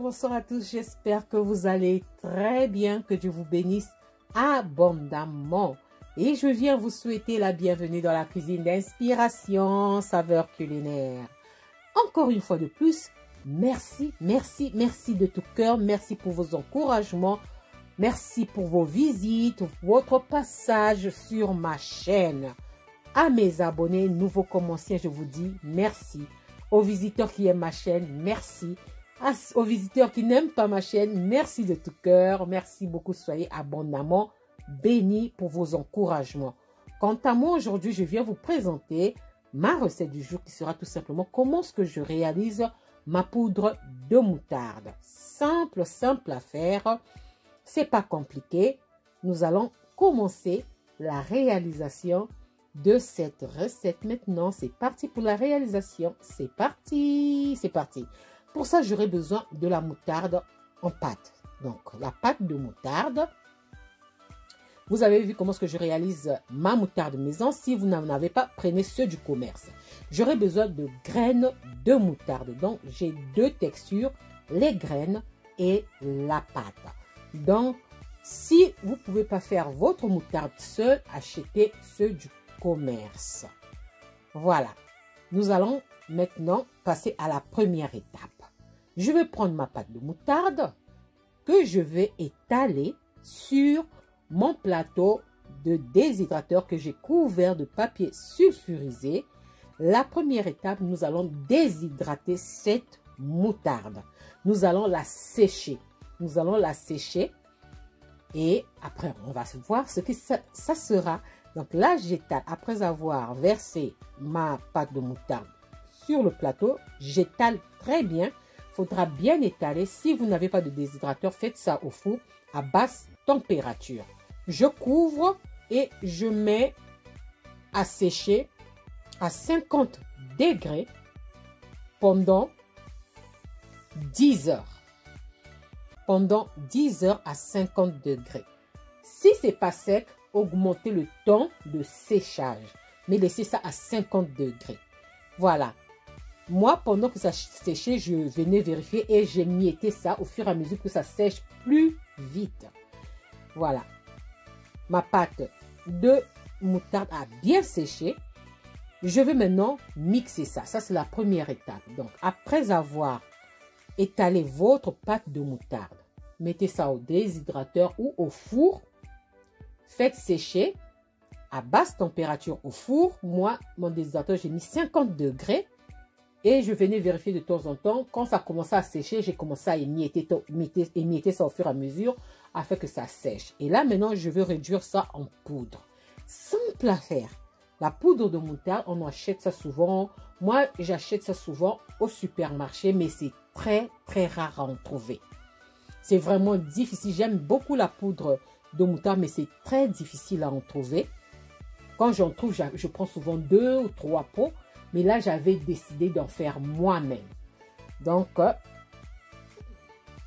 bonsoir à tous. J'espère que vous allez très bien, que Dieu vous bénisse abondamment. Et je viens vous souhaiter la bienvenue dans la cuisine d'inspiration, saveur culinaire. Encore une fois de plus, merci, merci, merci de tout cœur. Merci pour vos encouragements. Merci pour vos visites, votre passage sur ma chaîne. À mes abonnés, nouveaux comme anciens, je vous dis merci. Aux visiteurs qui aiment ma chaîne, merci. Aux visiteurs qui n'aiment pas ma chaîne, merci de tout cœur. Merci beaucoup, soyez abondamment bénis pour vos encouragements. Quant à moi, aujourd'hui, je viens vous présenter ma recette du jour qui sera tout simplement comment est-ce que je réalise ma poudre de moutarde. Simple, simple à faire. C'est pas compliqué. Nous allons commencer la réalisation de cette recette. Maintenant, c'est parti pour la réalisation. C'est parti, c'est parti. Pour ça, j'aurai besoin de la moutarde en pâte. Donc, la pâte de moutarde. Vous avez vu comment est-ce que je réalise ma moutarde maison. Si vous n'en avez pas, prenez ceux du commerce. J'aurai besoin de graines de moutarde. Donc, j'ai deux textures, les graines et la pâte. Donc, si vous ne pouvez pas faire votre moutarde seule, achetez ceux du commerce. Voilà. Nous allons maintenant passer à la première étape. Je vais prendre ma pâte de moutarde que je vais étaler sur mon plateau de déshydrateur que j'ai couvert de papier sulfurisé. La première étape, nous allons déshydrater cette moutarde. Nous allons la sécher. Nous allons la sécher et après, on va voir ce que ça sera. Donc là, j'étale. Après avoir versé ma pâte de moutarde sur le plateau, j'étale très bien. Il faudra bien étaler. Si vous n'avez pas de déshydrateur, faites ça au four à basse température. Je couvre et je mets à sécher à 50 degrés pendant 10 heures. Pendant 10 heures à 50 degrés. Si ce n'est pas sec, augmentez le temps de séchage. Mais laissez ça à 50 degrés. Voilà. Moi, pendant que ça séchait, je venais vérifier et j'émiettais ça au fur et à mesure que ça sèche plus vite. Voilà. Ma pâte de moutarde a bien séché. Je vais maintenant mixer ça. Ça, c'est la première étape. Donc, après avoir étalé votre pâte de moutarde, mettez ça au déshydrateur ou au four. Faites sécher à basse température au four. Moi, mon déshydrateur, j'ai mis 50 degrés. Et je venais vérifier de temps en temps. Quand ça commençait à sécher, j'ai commencé à émietter ça au fur et à mesure afin que ça sèche. Et là, maintenant, je veux réduire ça en poudre. Simple à faire. La poudre de moutarde, on achète ça souvent. Moi, j'achète ça souvent au supermarché, mais c'est très, très rare à en trouver. C'est vraiment difficile. J'aime beaucoup la poudre de moutarde, mais c'est très difficile à en trouver. Quand j'en trouve, je prends souvent 2 ou 3 pots. Mais là, j'avais décidé d'en faire moi-même. Donc,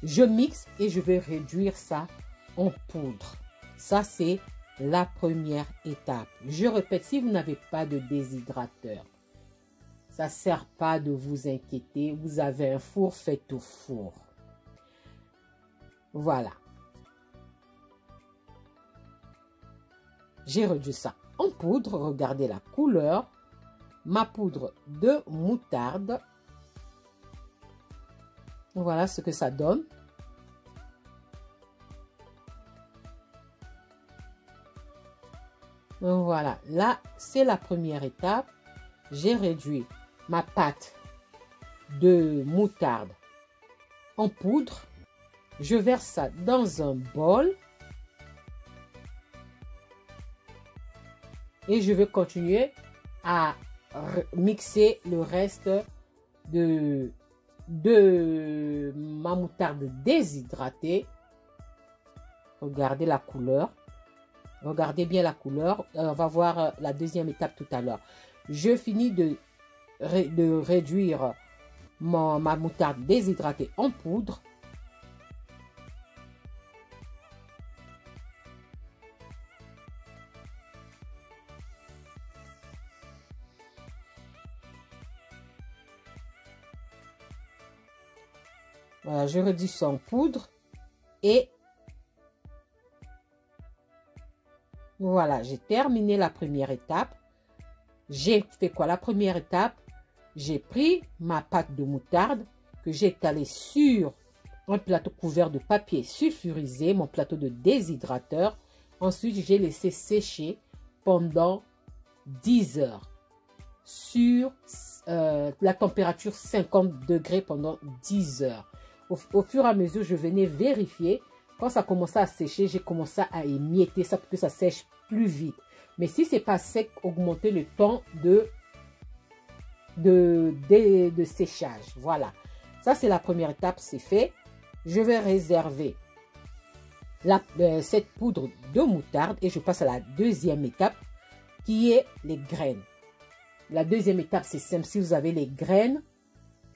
je mixe et je vais réduire ça en poudre. Ça, c'est la première étape. Je répète, si vous n'avez pas de déshydrateur, ça ne sert pas de vous inquiéter. Vous avez un four, faites au four. Voilà. J'ai réduit ça en poudre. Regardez la couleur. Ma poudre de moutarde. Voilà ce que ça donne. Voilà, là, c'est la première étape. J'ai réduit ma pâte de moutarde en poudre. Je verse ça dans un bol. Et je vais continuer à mixer le reste de ma moutarde déshydratée. Regardez la couleur. Regardez bien la couleur. On va voir la deuxième étape tout à l'heure. Je finis de réduire ma moutarde déshydratée en poudre. Voilà, je réduis ça en poudre. Et voilà, j'ai terminé la première étape. J'ai fait quoi? La première étape, j'ai pris ma pâte de moutarde que j'ai étalée sur un plateau couvert de papier sulfurisé, mon plateau de déshydrateur. Ensuite, j'ai laissé sécher pendant 10 heures sur la température 50 degrés pendant 10 heures. Au fur et à mesure, je venais vérifier. Quand ça commençait à sécher, j'ai commencé à émietter ça pour que ça sèche plus vite. Mais si ce n'est pas sec, augmenter le temps de séchage. Voilà. Ça, c'est la première étape, c'est fait. Je vais réserver cette poudre de moutarde et je passe à la deuxième étape qui est les graines. La deuxième étape, c'est simple. Si vous avez les graines,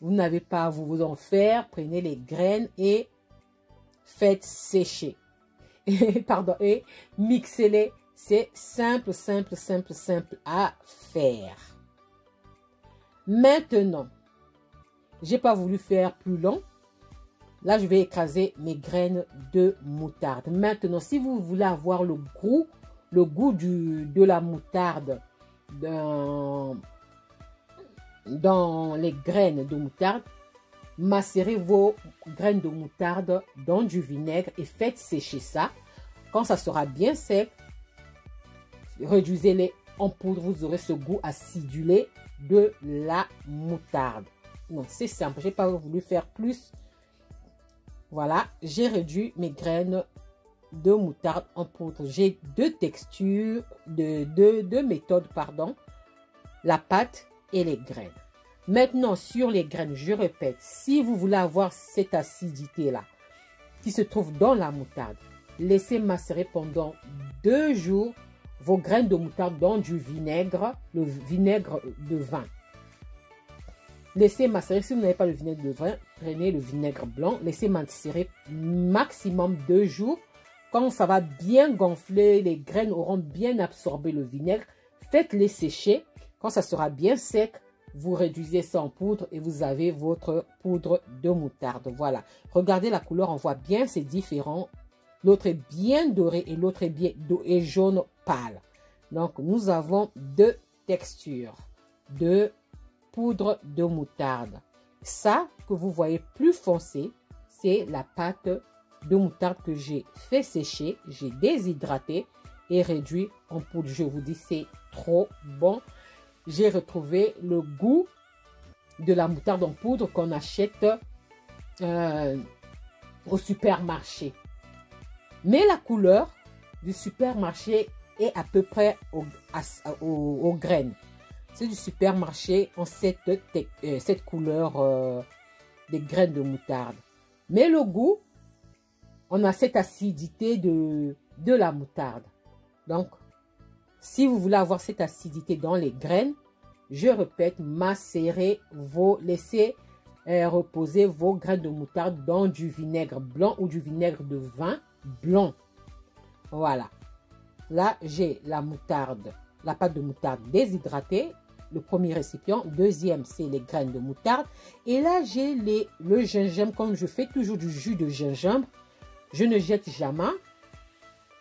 vous n'avez pas à vous en faire. Prenez les graines et faites sécher. Pardon, et mixez-les. C'est simple, simple, simple, simple à faire. Maintenant, j'ai pas voulu faire plus long. Là, je vais écraser mes graines de moutarde. Maintenant, si vous voulez avoir le goût de la moutarde dans les graines de moutarde, macérez vos graines de moutarde dans du vinaigre et faites sécher ça. Quand ça sera bien sec, réduisez-les en poudre. Vous aurez ce goût acidulé de la moutarde. Donc, c'est simple. Je n'ai pas voulu faire plus. Voilà, j'ai réduit mes graines de moutarde en poudre. J'ai deux textures, deux méthodes, pardon. La pâte et les graines. Maintenant, sur les graines, je répète, si vous voulez avoir cette acidité-là qui se trouve dans la moutarde, laissez macérer pendant 2 jours vos graines de moutarde dans du vinaigre, le vinaigre de vin. Laissez macérer. Si vous n'avez pas le vinaigre de vin, prenez le vinaigre blanc. Laissez macérer maximum 2 jours. Quand ça va bien gonfler, les graines auront bien absorbé le vinaigre. Faites-les sécher. Quand ça sera bien sec, vous réduisez ça en poudre et vous avez votre poudre de moutarde. Voilà. Regardez la couleur, on voit bien, c'est différent. L'autre est bien doré et l'autre est jaune pâle. Donc, nous avons 2 textures de poudre de moutarde. Ça que vous voyez plus foncé, c'est la pâte de moutarde que j'ai fait sécher, j'ai déshydraté et réduit en poudre. Je vous dis, c'est trop bon. J'ai retrouvé le goût de la moutarde en poudre qu'on achète au supermarché. Mais la couleur du supermarché est à peu près aux graines. C'est du supermarché en cette couleur des graines de moutarde. Mais le goût, on a cette acidité de la moutarde. Donc, si vous voulez avoir cette acidité dans les graines, je répète, laissez reposer vos graines de moutarde dans du vinaigre blanc ou du vinaigre de vin blanc. Voilà. Là, j'ai la pâte de moutarde déshydratée. Le premier récipient. Deuxième, c'est les graines de moutarde. Et là, j'ai le gingembre. Comme je fais toujours du jus de gingembre, je ne jette jamais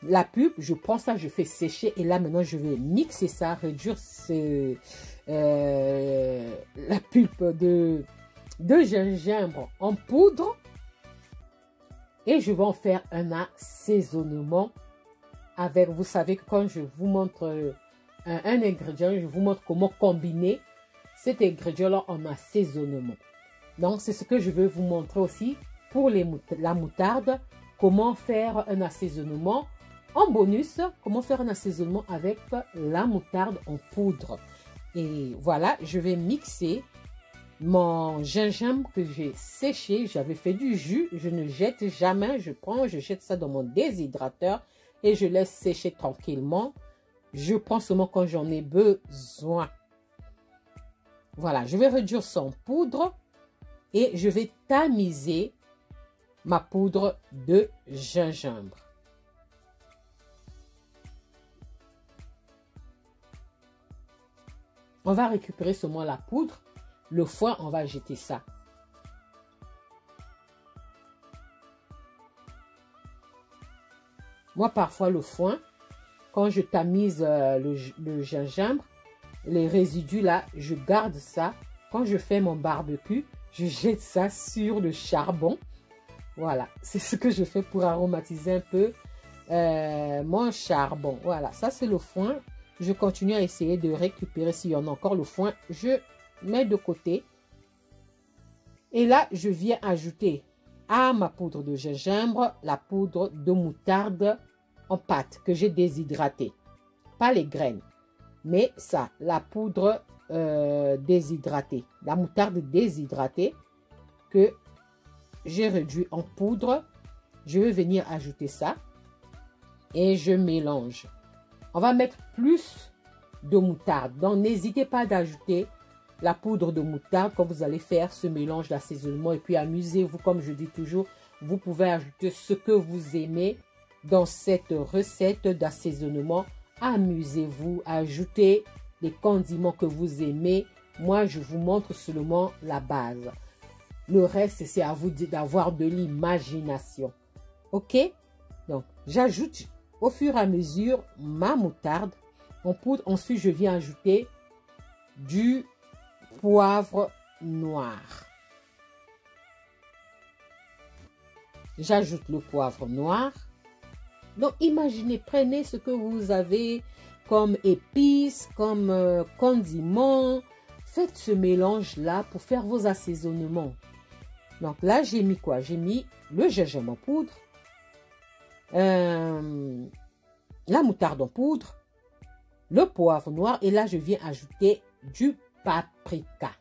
la pulpe. Je prends ça, je fais sécher. Et là, maintenant, je vais mixer ça, réduire la pulpe de gingembre en poudre. Et je vais en faire un assaisonnement avec, vous savez que quand je vous montre un ingrédient, je vous montre comment combiner cet ingrédient-là en assaisonnement. Donc, c'est ce que je veux vous montrer aussi pour la moutarde, comment faire un assaisonnement. En bonus, comment faire un assaisonnement avec la moutarde en poudre. Et voilà, je vais mixer mon gingembre que j'ai séché. J'avais fait du jus, je ne jette jamais. Je jette ça dans mon déshydrateur et je laisse sécher tranquillement. Je prends seulement quand j'en ai besoin. Voilà, je vais réduire ça en poudre et je vais tamiser ma poudre de gingembre. On va récupérer seulement la poudre. Le foin, on va jeter ça. Moi, parfois, le foin, quand je tamise le gingembre, les résidus là, je garde ça. Quand je fais mon barbecue, je jette ça sur le charbon. Voilà, c'est ce que je fais pour aromatiser un peu mon charbon. Voilà, ça c'est le foin. Je continue à essayer de récupérer s'il y en a encore le foin. Je mets de côté. Et là, je viens ajouter à ma poudre de gingembre la poudre de moutarde en pâte que j'ai déshydratée. Pas les graines, mais ça, la poudre déshydratée. La moutarde déshydratée que j'ai réduit en poudre. Je vais venir ajouter ça et je mélange. On va mettre plus de moutarde. Donc, n'hésitez pas d'ajouter la poudre de moutarde quand vous allez faire ce mélange d'assaisonnement. Et puis, amusez-vous, comme je dis toujours, vous pouvez ajouter ce que vous aimez dans cette recette d'assaisonnement. Amusez-vous, ajoutez les condiments que vous aimez. Moi, je vous montre seulement la base. Le reste, c'est à vous d'avoir de l'imagination. OK? Donc, j'ajoute au fur et à mesure ma moutarde en poudre. Ensuite, je viens ajouter du poivre noir. J'ajoute le poivre noir. Donc, imaginez, prenez ce que vous avez comme épices, comme condiments. Faites ce mélange-là pour faire vos assaisonnements. Donc là, j'ai mis quoi? J'ai mis le gingembre en poudre, la moutarde en poudre, le poivre noir. Et là, je viens ajouter du paprika.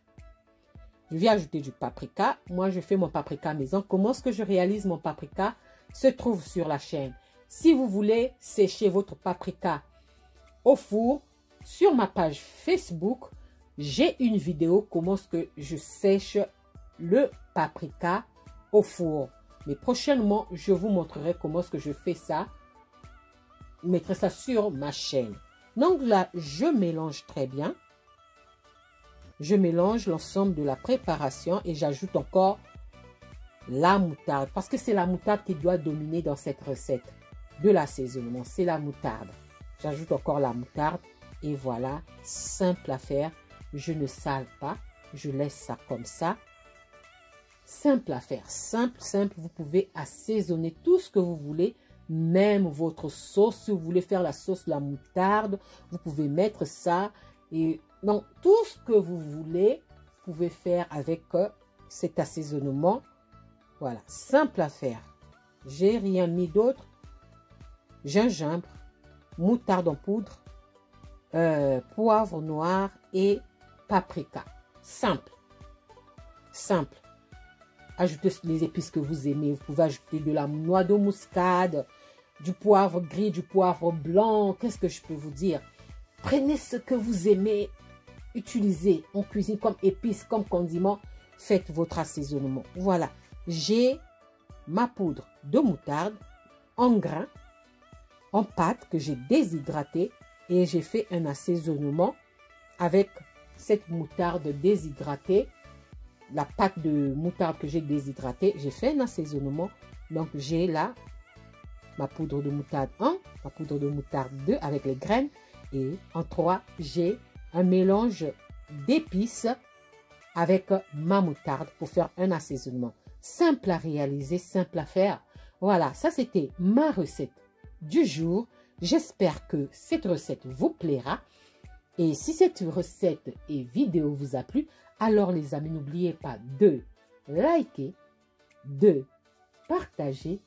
Je viens ajouter du paprika. Moi, je fais mon paprika maison. Comment est-ce que je réalise mon paprika? Se trouve sur la chaîne. Si vous voulez sécher votre paprika au four, sur ma page Facebook, j'ai une vidéo comment est-ce que je sèche le paprika au four. Mais prochainement, je vous montrerai comment est-ce que je fais ça. Je mettrai ça sur ma chaîne. Donc là, je mélange très bien. Je mélange l'ensemble de la préparation et j'ajoute encore la moutarde. Parce que c'est la moutarde qui doit dominer dans cette recette de l'assaisonnement. C'est la moutarde. J'ajoute encore la moutarde et voilà, simple à faire. Je ne sale pas. Je laisse ça comme ça. Simple à faire. Simple, simple. Vous pouvez assaisonner tout ce que vous voulez. Même votre sauce. Si vous voulez faire la sauce la moutarde, vous pouvez mettre ça. Et donc, tout ce que vous voulez, vous pouvez faire avec cet assaisonnement. Voilà. Simple à faire. J'ai rien mis d'autre. Gingembre, moutarde en poudre, poivre noir et paprika. Simple. Simple. Ajoutez les épices que vous aimez. Vous pouvez ajouter de la noix de muscade, du poivre gris, du poivre blanc. Qu'est-ce que je peux vous dire? Prenez ce que vous aimez. Utilisez en cuisine comme épices, comme condiments. Faites votre assaisonnement. Voilà. J'ai ma poudre de moutarde en grains, en pâte que j'ai déshydratée. Et j'ai fait un assaisonnement avec cette moutarde déshydratée. La pâte de moutarde que j'ai déshydratée, j'ai fait un assaisonnement. Donc, j'ai là ma poudre de moutarde 1, ma poudre de moutarde 2 avec les graines. Et en 3, j'ai un mélange d'épices avec ma moutarde pour faire un assaisonnement. Simple à réaliser, simple à faire. Voilà, ça c'était ma recette du jour. J'espère que cette recette vous plaira. Et si cette recette et vidéo vous a plu, alors les amis, n'oubliez pas de liker, de partager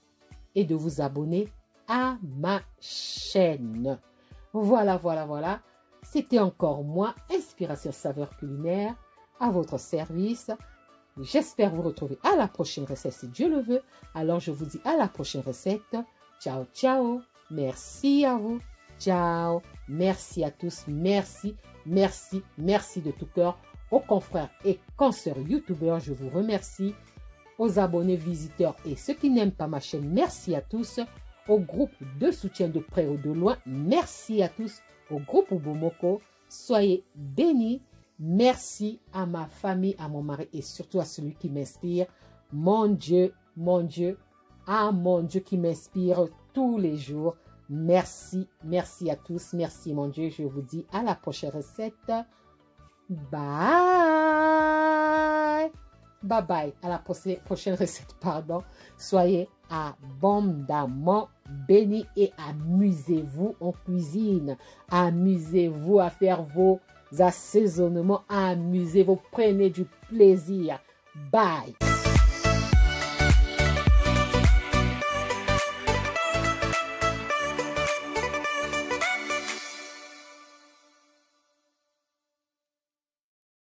et de vous abonner à ma chaîne. Voilà, voilà, voilà. C'était encore moi, Inspiration Saveur Culinaire, à votre service. J'espère vous retrouver à la prochaine recette si Dieu le veut. Alors je vous dis à la prochaine recette. Ciao, ciao. Merci à vous. Ciao. Merci à tous. Merci, merci, merci de tout cœur. Aux confrères et consoeurs youtubeurs, je vous remercie. Aux abonnés, visiteurs et ceux qui n'aiment pas ma chaîne, merci à tous. Au groupe de soutien de près ou de loin, merci à tous. Au groupe Ubomoko, soyez bénis. Merci à ma famille, à mon mari et surtout à celui qui m'inspire. Mon Dieu, ah mon Dieu qui m'inspire tous les jours. Merci, merci à tous. Merci mon Dieu. Je vous dis à la prochaine recette. Bye. Bye bye. À la prochaine recette, pardon. Soyez abondamment bénis et amusez-vous en cuisine. Amusez-vous à faire vos assaisonnements. Amusez-vous. Prenez du plaisir. Bye.